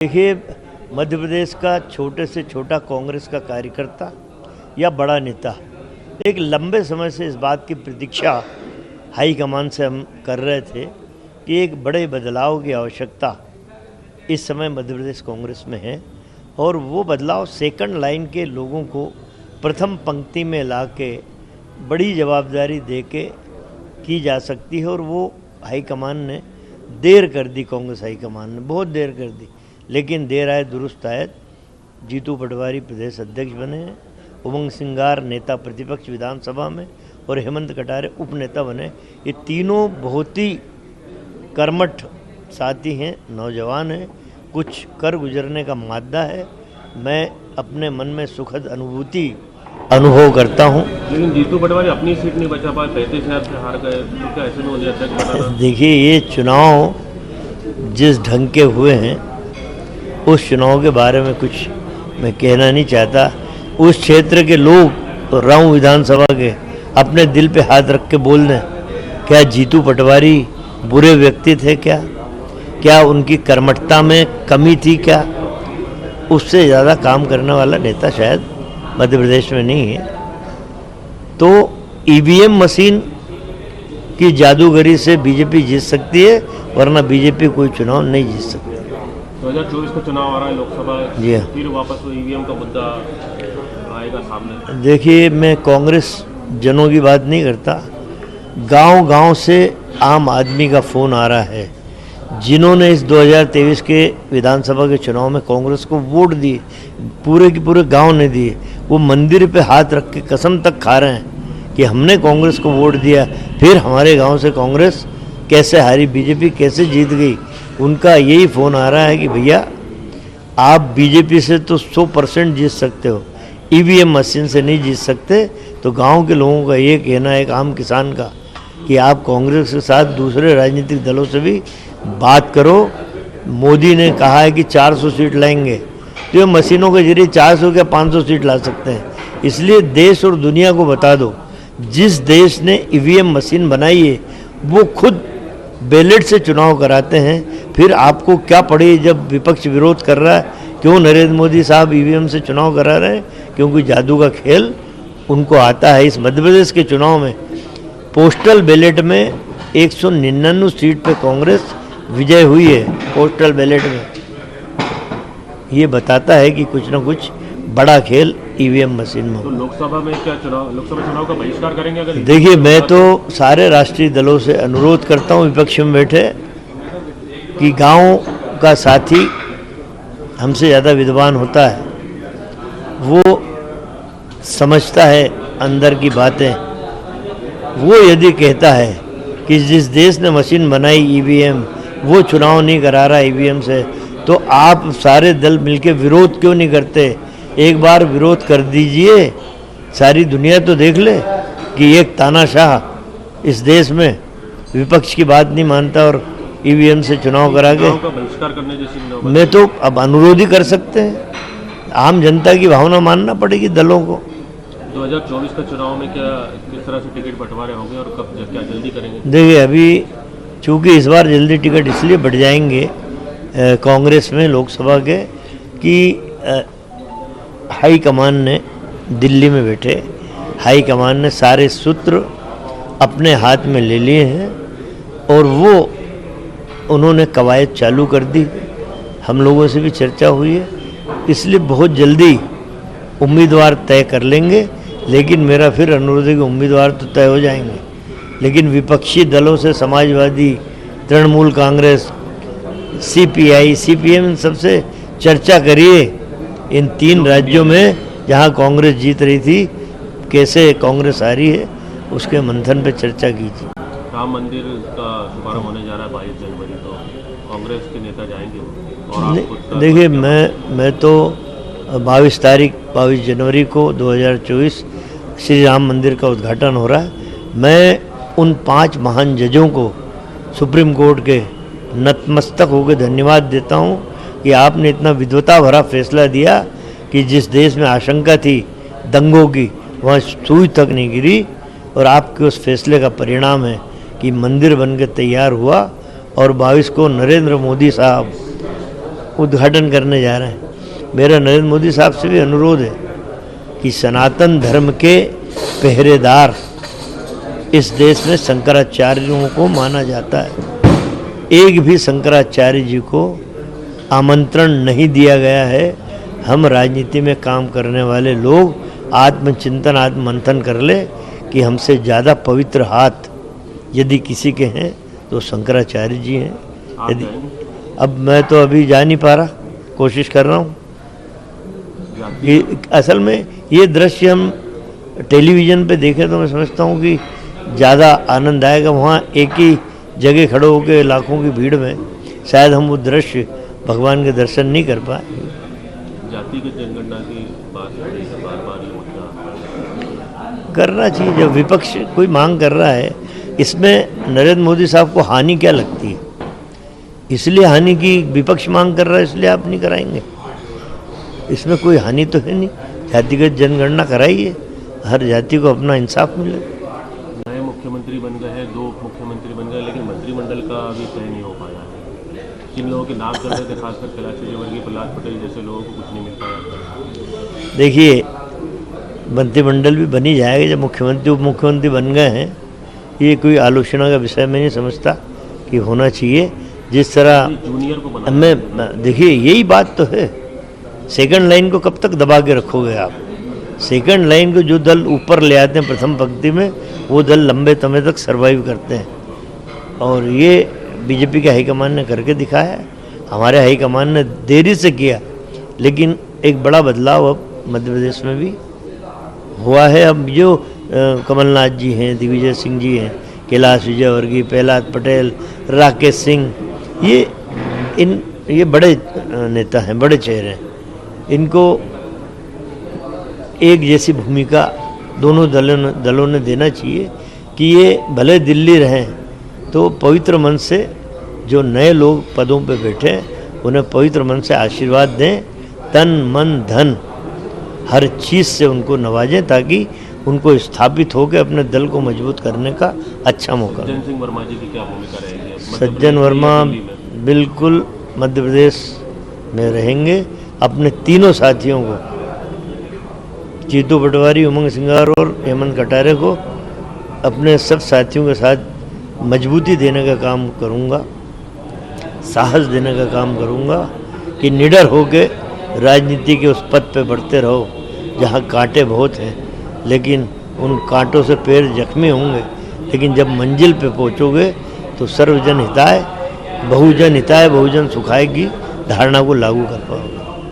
देखिए, मध्य प्रदेश का छोटे से छोटा कांग्रेस का कार्यकर्ता या बड़ा नेता एक लंबे समय से इस बात की प्रतीक्षा हाईकमान से हम कर रहे थे कि एक बड़े बदलाव की आवश्यकता इस समय मध्य प्रदेश कांग्रेस में है और वो बदलाव सेकंड लाइन के लोगों को प्रथम पंक्ति में ला के बड़ी जवाबदारी दे के की जा सकती है। और वो हाईकमान ने देर कर दी, कांग्रेस हाईकमान ने बहुत देर कर दी, लेकिन देर आए दुरुस्त आयत। जीतू पटवारी प्रदेश अध्यक्ष बने हैं, उमंग सिंगार नेता प्रतिपक्ष विधानसभा में और हेमंत कटारे उप नेता बने। ये तीनों बहुत ही कर्मठ साथी हैं, नौजवान हैं, कुछ कर गुजरने का मादा है। मैं अपने मन में सुखद अनुभूति अनुभव करता हूँ। लेकिन जीतू पटवारी अपनी सीट नहीं बचा पाए, 35,000 से हार गए, तो ऐसे में उन्हें अध्यक्ष बनाना। देखिए, ये चुनाव जिस ढंग के हुए हैं उस चुनाव के बारे में कुछ मैं कहना नहीं चाहता। उस क्षेत्र के लोग राऊ विधानसभा के अपने दिल पे हाथ रख के बोल दें, क्या जीतू पटवारी बुरे व्यक्ति थे? क्या उनकी कर्मठता में कमी थी? क्या उससे ज़्यादा काम करने वाला नेता शायद मध्य प्रदेश में नहीं है। तो ईवीएम मशीन की जादूगरी से बीजेपी जीत सकती है, वरना बीजेपी कोई चुनाव नहीं जीत सकती। 2024 का चुनाव आ रहा है, लोकसभा, जी हाँ, फिर वापस वो ईवीएम का मुद्दा आएगा सामने। देखिए, मैं कांग्रेस जनों की बात नहीं करता, गांव-गांव से आम आदमी का फ़ोन आ रहा है जिन्होंने इस 2023 के विधानसभा के चुनाव में कांग्रेस को वोट दिए, पूरे के पूरे गांव ने दिए। वो मंदिर पे हाथ रख के कसम तक खा रहे हैं कि हमने कांग्रेस को वोट दिया, फिर हमारे गांव से कांग्रेस कैसे हारी, बीजेपी कैसे जीत गई। उनका यही फ़ोन आ रहा है कि भैया आप बीजेपी से तो 100% जीत सकते हो, ईवीएम मशीन से नहीं जीत सकते। तो गांव के लोगों का ये कहना है, एक आम किसान का, कि आप कांग्रेस के साथ दूसरे राजनीतिक दलों से भी बात करो। मोदी ने कहा है कि 400 सीट लाएंगे, तो ये मशीनों के जरिए 400 क्या 500 सीट ला सकते हैं। इसलिए देश और दुनिया को बता दो, जिस देश ने ईवीएम मशीन बनाई है वो खुद बैलेट से चुनाव कराते हैं। फिर आपको क्या पड़े जब विपक्ष विरोध कर रहा है, क्यों नरेंद्र मोदी साहब ईवीएम से चुनाव करा रहे हैं? क्योंकि जादू का खेल उनको आता है। इस मध्य प्रदेश के चुनाव में पोस्टल बैलेट में 199 सीट पे कांग्रेस विजय हुई है। पोस्टल बैलेट में ये बताता है कि कुछ ना कुछ बड़ा खेल ईवीएम मशीन में। तो लोकसभा में क्या लोकसभा चुनाव का बहिष्कार करेंगे अगर? देखिए, मैं तो सारे राष्ट्रीय दलों से अनुरोध करता हूँ, विपक्ष में बैठे, कि गांव का साथी हमसे ज़्यादा विद्वान होता है, वो समझता है अंदर की बातें। वो यदि कहता है कि जिस देश ने मशीन बनाई ईवीएम वो चुनाव नहीं करा रहा ईवीएम से, तो आप सारे दल मिलके विरोध क्यों नहीं करते? एक बार विरोध कर दीजिए, सारी दुनिया तो देख ले कि एक तानाशाह इस देश में विपक्ष की बात नहीं मानता और ईवीएम से चुनाव करा के। बहिष्कार करने जैसी मैं तो अब अनुरोध ही कर सकते हैं, आम जनता की भावना मानना पड़ेगी दलों को। 2024 का चुनाव में क्या किस तरह से टिकट बंटवारे होंगे और कब, क्या जल्दी करेंगे? देखिए, अभी चूँकि इस बार जल्दी टिकट इसलिए बढ़ जाएंगे कांग्रेस में लोकसभा के कि हाईकमान ने दिल्ली में बैठे हाईकमान ने सारे सूत्र अपने हाथ में ले लिए हैं और वो उन्होंने कवायद चालू कर दी। हम लोगों से भी चर्चा हुई है, इसलिए बहुत जल्दी उम्मीदवार तय कर लेंगे। लेकिन मेरा फिर अनुरोध है कि उम्मीदवार तो तय हो जाएंगे, लेकिन विपक्षी दलों से समाजवादी, तृणमूल कांग्रेस, सीपीआई, सीपीएम सबसे चर्चा करिए। इन 3 राज्यों में जहां कांग्रेस जीत रही थी, कैसे कांग्रेस आ रही है, उसके मंथन पे चर्चा कीजिए। राम मंदिर का शुभारंभ होने जा रहा है 22 जनवरी, तो कांग्रेस के नेता जाएंगे और देखिए, मैं तो 22 जनवरी को 2024 श्री राम मंदिर का उद्घाटन हो रहा है। मैं उन 5 महान जजों को सुप्रीम कोर्ट के नतमस्तक होकर धन्यवाद देता हूं कि आपने इतना विद्वता भरा फैसला दिया कि जिस देश में आशंका थी दंगों की, वहाँ सुई तक नहीं गिरी। और आपके उस फैसले का परिणाम है कि मंदिर बनकर तैयार हुआ और 22 को नरेंद्र मोदी साहब उद्घाटन करने जा रहे हैं। मेरा नरेंद्र मोदी साहब से भी अनुरोध है कि सनातन धर्म के पहरेदार इस देश में शंकराचार्यों को माना जाता है। एक भी शंकराचार्य जी को आमंत्रण नहीं दिया गया है। हम राजनीति में काम करने वाले लोग आत्मचिंतन आत्ममंथन कर ले कि हमसे ज़्यादा पवित्र हाथ यदि किसी के हैं तो शंकराचार्य जी हैं। यदि अब मैं तो अभी जा नहीं पा रहा, कोशिश कर रहा हूँ। असल में ये दृश्य हम टेलीविज़न पे देखें तो मैं समझता हूँ कि ज़्यादा आनंद आएगा। वहाँ एक ही जगह खड़े होकर लाखों की भीड़ में शायद हम वो दृश्य भगवान के दर्शन नहीं कर पाए। जातिगत जनगणना की बात हो रही है, बार-बार ये मुद्दा करना चाहिए। जब विपक्ष कोई मांग कर रहा है, इसमें नरेंद्र मोदी साहब को हानि क्या लगती है? इसलिए हानि की विपक्ष मांग कर रहा है, इसलिए आप नहीं कराएंगे। इसमें कोई हानि तो है नहीं। जातिगत जनगणना कराइए, हर जाति को अपना इंसाफ मिले। नए मुख्यमंत्री बन गए हैं, 2 उप मुख्यमंत्री बन गए, लेकिन मंत्रिमंडल का अभी तय नहीं हो पाया है। किन लोगों के नाम चल रहे थे, खासकर कैलाश विजयवर्गीय, प्रहलाद पटेल जैसे लोगों को कुछ नहीं मिल पाया। देखिए, मंत्रिमंडल भी बनी जाएगा जब मुख्यमंत्री उप मुख्यमंत्री बन गए हैं। ये कोई आलोचना का विषय मैं नहीं समझता कि होना चाहिए। जिस तरह जूनियर को बना मैं देखिए, यही बात तो है। सेकंड लाइन को कब तक दबा के रखोगे आप? सेकंड लाइन को जो दल ऊपर ले आते हैं प्रथम पंक्ति में, वो दल लंबे समय तक सर्वाइव करते हैं। और ये बीजेपी के हाईकमान ने करके दिखाया है। हमारे हाईकमान ने देरी से किया, लेकिन एक बड़ा बदलाव अब मध्य प्रदेश में भी हुआ है। अब जो कमलनाथ जी हैं, दिग्विजय सिंह जी हैं, कैलाश विजयवर्गीय, प्रहलाद पटेल, राकेश सिंह, ये बड़े नेता हैं, बड़े चेहरे हैं। इनको एक जैसी भूमिका दोनों दलों ने देना चाहिए कि ये भले दिल्ली रहें तो पवित्र मन से जो नए लोग पदों पे बैठे उन्हें पवित्र मन से आशीर्वाद दें, तन मन धन हर चीज़ से उनको नवाजें, ताकि उनको स्थापित होकर अपने दल को मजबूत करने का अच्छा मौका। सज्जन सिंह वर्मा जी की क्या भूमिका रहेगी? सज्जन वर्मा बिल्कुल मध्य प्रदेश में रहेंगे। अपने तीनों साथियों को, जीतू पटवारी, उमंग सिंगार और हेमंत कटारे को, अपने सब साथियों के साथ मजबूती देने का काम करूंगा, साहस देने का काम करूंगा कि निडर होके राजनीति के उस पथ पे बढ़ते रहो जहां कांटे बहुत हैं, लेकिन उन कांटों से पैर जख्मी होंगे, लेकिन जब मंजिल पे पहुंचोगे तो सर्वजन हिताय बहुजन सुखाय की धारणा को लागू कर पाओगे।